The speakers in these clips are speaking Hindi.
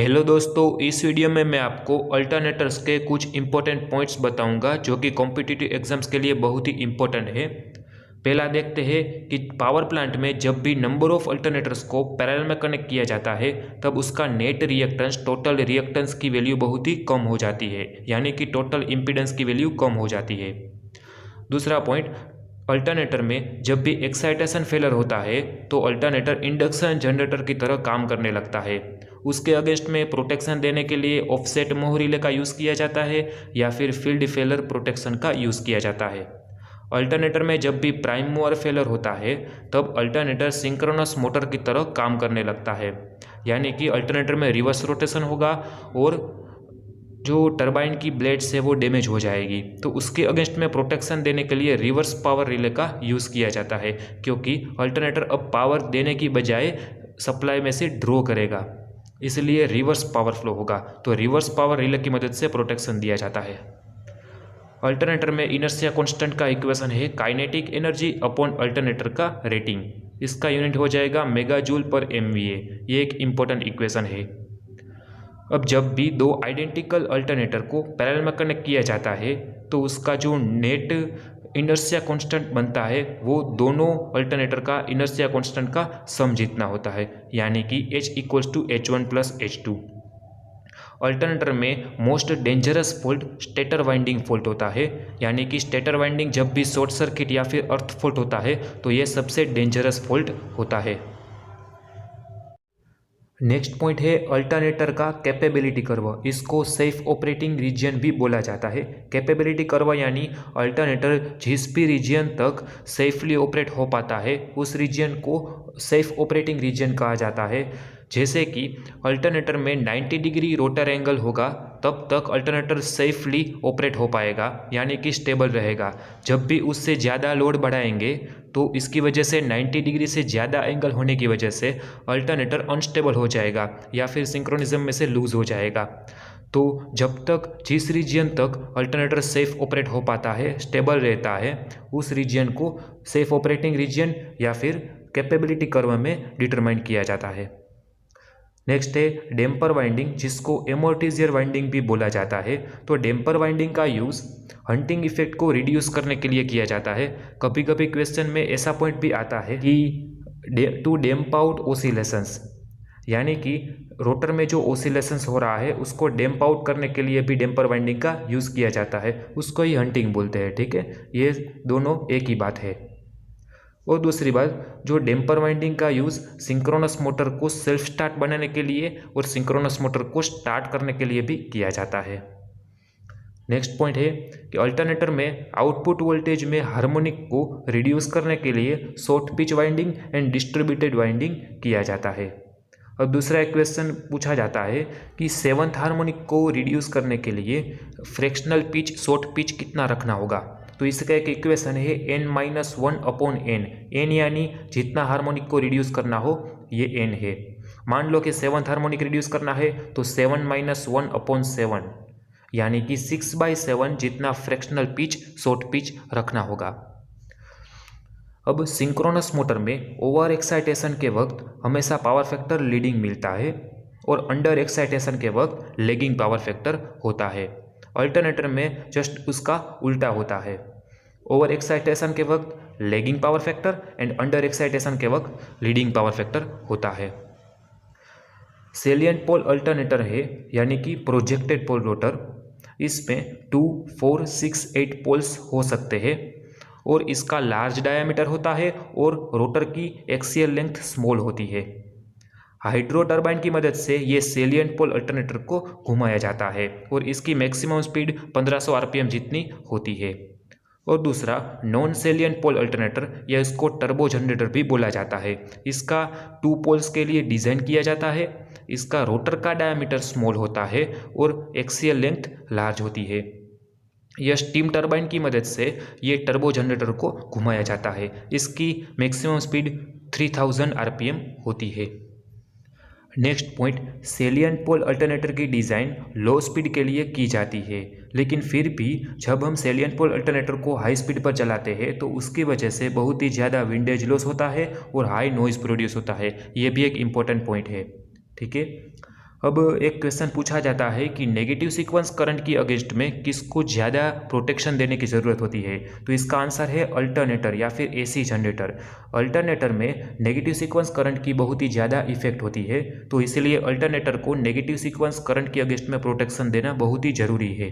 हेलो दोस्तों, इस वीडियो में मैं आपको अल्टरनेटर्स के कुछ इंपॉर्टेंट पॉइंट्स बताऊंगा जो कि कॉम्पिटिटिव एग्जाम्स के लिए बहुत ही इंपॉर्टेंट है। पहला देखते हैं कि पावर प्लांट में जब भी नंबर ऑफ अल्टरनेटर्स को पैरेलल में कनेक्ट किया जाता है तब उसका नेट रिएक्टेंस टोटल रिएक्टेंस की वैल्यू बहुत ही कम हो जाती है, यानी कि टोटल इम्पीडेंस की वैल्यू कम हो जाती है। दूसरा पॉइंट, अल्टरनेटर में जब भी एक्साइटेशन फेलर होता है तो अल्टरनेटर इंडक्शन जनरेटर की तरह काम करने लगता है। उसके अगेंस्ट में प्रोटेक्शन देने के लिए ऑफसेट मोह रिले का यूज़ किया जाता है या फिर फील्ड फेलर प्रोटेक्शन का यूज़ किया जाता है। अल्टरनेटर में जब भी प्राइम मूवर फेलर होता है तब अल्टरनेटर सिंक्रोनस मोटर की तरह काम करने लगता है, यानी कि अल्टरनेटर में रिवर्स रोटेशन होगा और जो टरबाइन की ब्लेड्स है वो डैमेज हो जाएगी। तो उसके अगेंस्ट में प्रोटेक्शन देने के लिए रिवर्स पावर रिले का यूज़ किया जाता है, क्योंकि अल्टरनेटर अब पावर देने की बजाय सप्लाई में से ड्रॉ करेगा, इसलिए रिवर्स पावर फ्लो होगा। तो रिवर्स पावर रिले की मदद से प्रोटेक्शन दिया जाता है। अल्टरनेटर में इनर्शिया कांस्टेंट का इक्वेशन है काइनेटिक एनर्जी अपॉन अल्टरनेटर का रेटिंग। इसका यूनिट हो जाएगा मेगा जूल पर MVA। ये एक इम्पोर्टेंट इक्वेशन है। अब जब भी दो आइडेंटिकल अल्टरनेटर को पैरेलल में कनेक्ट किया जाता है तो उसका जो नेट इनर्शिया कांस्टेंट बनता है वो दोनों अल्टरनेटर का इनर्शिया कांस्टेंट का सम जितना होता है, यानी कि H equals to H1 plus H2। Alternator में most dangerous fault stator winding fault होता है, यानी कि स्टेटर वाइंडिंग जब भी शॉर्ट सर्किट या फिर अर्थ फॉल्ट होता है तो ये सबसे डेंजरस फॉल्ट होता है। नेक्स्ट पॉइंट है अल्टरनेटर का कैपेबिलिटी कर्व। इसको सेफ ऑपरेटिंग रीजन भी बोला जाता है। कैपेबिलिटी कर्व यानी अल्टरनेटर जिस भी रीजन तक सेफली ऑपरेट हो पाता है उस रीजन को सेफ ऑपरेटिंग रीजन कहा जाता है। जैसे कि अल्टरनेटर में 90 डिग्री रोटर एंगल होगा तब तक अल्टरनेटर सेफली ऑपरेट हो पाएगा, यानी कि स्टेबल रहेगा। जब भी उससे ज़्यादा लोड बढ़ाएंगे तो इसकी वजह से 90 डिग्री से ज़्यादा एंगल होने की वजह से अल्टरनेटर अनस्टेबल हो जाएगा या फिर सिंक्रोनिज्म में से लूज हो जाएगा। तो जब तक जिस रीजन तक अल्टरनेटर सेफ ऑपरेट हो पाता है, स्टेबल रहता है, उस रीजन को सेफ ऑपरेटिंग रीजन या फिर कैपेबिलिटी कर्व में डिटरमाइन किया जाता है। नेक्स्ट है डैम्पर वाइंडिंग, जिसको एमोर्टिजियर वाइंडिंग भी बोला जाता है। तो डैम्पर वाइंडिंग का यूज़ हंटिंग इफेक्ट को रिड्यूस करने के लिए किया जाता है। कभी कभी क्वेश्चन में ऐसा पॉइंट भी आता है कि टू डैम्प आउट ओसिलेशंस, यानी कि रोटर में जो ओसिलेशंस हो रहा है उसको डैम्प आउट करने के लिए भी डैम्पर वाइंडिंग का यूज़ किया जाता है। उसको ही हंटिंग बोलते हैं, ठीक है। ये दोनों एक ही बात है। और दूसरी बात, जो डैम्पर वाइंडिंग का यूज़ सिंक्रोनस मोटर को सेल्फ स्टार्ट बनाने के लिए और सिंक्रोनस मोटर को स्टार्ट करने के लिए भी किया जाता है। नेक्स्ट पॉइंट है कि अल्टरनेटर में आउटपुट वोल्टेज में हार्मोनिक को रिड्यूस करने के लिए short pitch winding and distributed winding किया जाता है। अब दूसरा एक क्वेश्चन पूछा जाता है कि सेवंथ हार्मोनिक को रिड्यूस करने के लिए फ्रैक्शनल पिच शॉर्ट पिच कितना रखना होगा। तो इसका एक इक्वेशन है n-1/n। n यानी जितना हार्मोनिक को रिड्यूस करना हो ये n है। मान लो कि सेवंथ हार्मोनिक रिड्यूस करना है तो 7-1/7, यानी कि 6/7 जितना फ्रैक्शनल पिच शॉर्ट पिच रखना होगा। अब सिंक्रोनस मोटर में ओवर एक्साइटेशन के वक्त हमेशा पावर फैक्टर लीडिंग मिलता है और अंडर एक्साइटेशन के वक्त लैगिंग पावर फैक्टर होता है। अल्टरनेटर में जस्ट उसका उल्टा होता है। ओवर एक्साइटेशन के वक्त lagging power factor and under excitation के वक्त लीडिंग पावर फैक्टर होता है। सेलिएंट पोल अल्टरनेटर है, यानी कि प्रोजेक्टेड पोल रोटर। इसमें 2, 4, 6, 8 पोल्स हो सकते हैं और इसका लार्ज डायामीटर होता है और रोटर की एक्सियल लेंथ स्मॉल होती है। हाइड्रो टरबाइन की मदद से ये सेलिएंट पोल अल्टरनेटर को घुमाया जाता है और इसकी मैक्सिमम स्पीड 1500 RPM जितनी होती है। और दूसरा नॉन सेलिएंट पोल अल्टरनेटर या इसको टर्बो जनरेटर भी बोला जाता है। इसका 2 पोल्स के लिए डिज़ाइन किया जाता है। इसका रोटर का डायामीटर स्मॉल होता है और एक्सियल लेंथ लार्ज होती है। यह स्टीम टरबाइन की मदद से ये टर्बो जनरेटर को घुमाया जाता है। इसकी मैक्सिमम स्पीड 3000 RPM होती है। Next point, salient pole alternator की डिज़ाइन लो स्पीड के लिए की जाती है, लेकिन फिर भी जब हम सेलिएंट पोल अल्टरनेटर को हाई स्पीड पर चलाते हैं तो उसकी वजह से बहुत ही ज़्यादा विंडेज लॉस होता है और हाई नॉइज़ प्रोड्यूस होता है। ये भी एक इम्पॉर्टेंट पॉइंट है, ठीक है। अब एक क्वेश्चन पूछा जाता है कि नेगेटिव सीक्वेंस करंट की अगेंस्ट में किसको ज़्यादा प्रोटेक्शन देने की ज़रूरत होती है। तो इसका आंसर है अल्टरनेटर या फिर एसी जनरेटर। अल्टरनेटर में नेगेटिव सीक्वेंस करंट की बहुत ही ज़्यादा इफेक्ट होती है, तो इसलिए अल्टरनेटर को नेगेटिव सीक्वेंस करंट की अगेंस्ट में प्रोटेक्शन देना बहुत ही ज़रूरी है।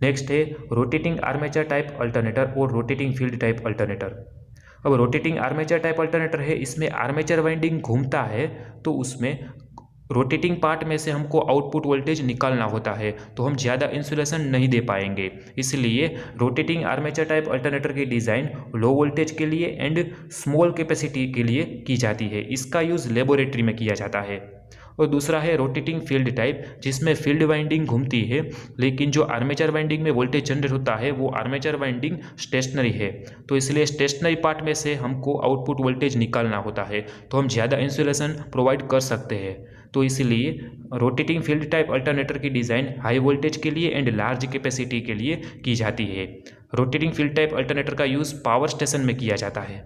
नेक्स्ट है रोटेटिंग आर्मेचर टाइप अल्टरनेटर और रोटेटिंग फील्ड टाइप अल्टरनेटर। अब रोटेटिंग आर्मेचर टाइप अल्टरनेटर है, इसमें आर्मेचर वाइंडिंग घूमता है, तो उसमें रोटेटिंग पार्ट में से हमको आउटपुट वोल्टेज निकालना होता है, तो हम ज़्यादा इंसुलेशन नहीं दे पाएंगे। इसलिए रोटेटिंग आर्मेचर टाइप अल्टरनेटर की डिज़ाइन लो वोल्टेज के लिए एंड स्मॉल कैपेसिटी के लिए की जाती है। इसका यूज़ लेबोरेटरी में किया जाता है। और दूसरा है रोटेटिंग फील्ड टाइप, जिसमें फील्ड वाइंडिंग घूमती है, लेकिन जो आर्मेचर वाइंडिंग में वोल्टेज जनरेट होता है वो आर्मेचर वाइंडिंग स्टेशनरी है, तो इसलिए स्टेशनरी पार्ट में से हमको आउटपुट वोल्टेज निकालना होता है, तो हम ज़्यादा इंसुलेशन प्रोवाइड कर सकते हैं। तो इसलिए रोटेटिंग फील्ड टाइप अल्टरनेटर की डिज़ाइन हाई वोल्टेज के लिए एंड लार्ज कैपेसिटी के लिए की जाती है। रोटेटिंग फील्ड टाइप अल्टरनेटर का यूज़ पावर स्टेशन में किया जाता है।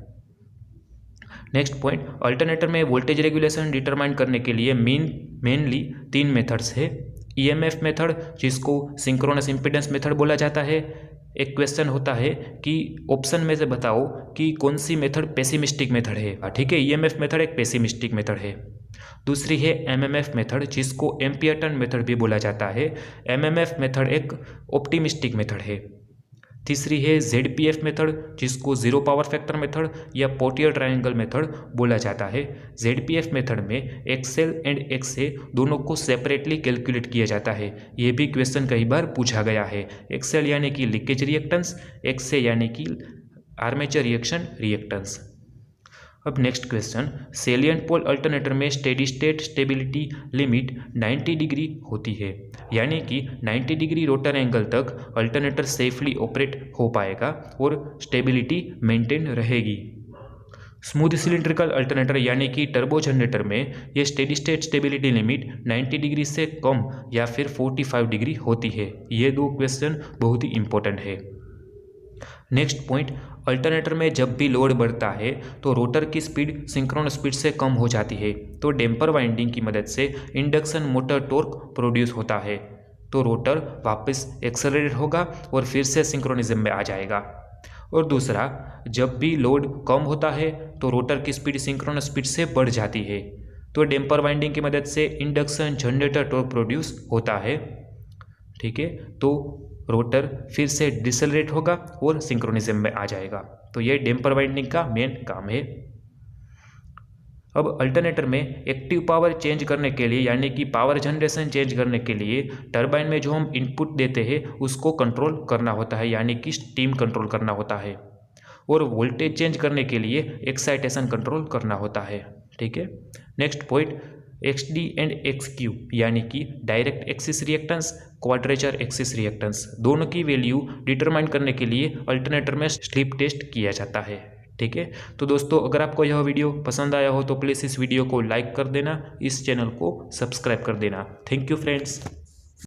नेक्स्ट पॉइंट, अल्टरनेटर में वोल्टेज रेगुलेशन डिटरमाइन करने के लिए मेनली 3 मेथड्स है। ईएमएफ मेथड, जिसको सिंक्रोनस इम्पीडेंस मेथड बोला जाता है। एक क्वेश्चन होता है कि ऑप्शन में से बताओ कि कौन सी मेथड पेसिमिस्टिक मेथड है। ठीक है, ईएमएफ मेथड एक पेसिमिस्टिक मेथड है। दूसरी है एमएमएफ मेथड, जिसको एम्पियर टर्न मेथड भी बोला जाता है। एमएमएफ मेथड एक ऑप्टिमिस्टिक मेथड है। तीसरी है जेडपीएफ मेथड, जिसको जीरो पावर फैक्टर मेथड या पोर्टियर ट्रायंगल मेथड बोला जाता है। जेडपीएफ मेथड में एक्सएल एंड एक्सए दोनों को सेपरेटली कैलकुलेट किया जाता है। ये भी क्वेश्चन कई बार पूछा गया है। एक्सएल यानी कि लीकेज रिएक्टेंस, एक्सए यानी कि आर्मेचर रिएक्शन रिएक्टेंस। अब next question, salient pole alternator में steady state stability limit 90 degree होती है, यानी कि 90 डिग्री रोटर एंगल तक अल्टरनेटर सेफली ऑपरेट हो पाएगा और स्टेबिलिटी मेंटेन रहेगी। स्मूथ सिलिंड्रिकल अल्टरनेटर यानी कि टर्बो जनरेटर में ये steady state stability limit 90 degree से कम या फिर 45 डिग्री होती है। ये 2 क्वेश्चन बहुत ही इंपॉर्टेंट है। नेक्स्ट पॉइंट, अल्टरनेटर में जब भी लोड बढ़ता है तो रोटर की स्पीड सिंक्रोनस स्पीड से कम हो जाती है, तो डैम्पर वाइंडिंग की मदद से इंडक्शन मोटर टॉर्क प्रोड्यूस होता है, तो रोटर वापस एक्सेलरेट होगा और फिर से सिंक्रोनिज्म में आ जाएगा। और दूसरा, जब भी लोड कम होता है तो रोटर की स्पीड सिंक्रोनस स्पीड से बढ़ जाती है, तो डैम्पर वाइंडिंग की मदद से इंडक्शन जनरेटर टॉर्क प्रोड्यूस होता है। ठीक है, तो रोटर फिर से डिसेलरेट होगा और सिंक्रोनिज्म में आ जाएगा। तो ये डैम्पर वाइंडिंग का मेन काम है। अब अल्टरनेटर में एक्टिव पावर चेंज करने के लिए, यानी कि पावर जनरेशन चेंज करने के लिए टरबाइन में जो हम इनपुट देते हैं उसको कंट्रोल करना होता है, यानी कि स्टीम कंट्रोल करना होता है। और वोल्टेज चेंज करने के लिए एक्साइटेशन कंट्रोल करना होता है। ठीक है, next point, XD and XQ यानी कि direct axis reactance, quadrature axis reactance, दोनों की वैल्यू डिटरमाइन करने के लिए अल्टरनेटर में स्लिप टेस्ट किया जाता है। ठीक है, तो दोस्तों अगर आपको यह वीडियो पसंद आया हो तो प्लीज़ इस वीडियो को लाइक कर देना, इस चैनल को सब्सक्राइब कर देना। Thank you friends.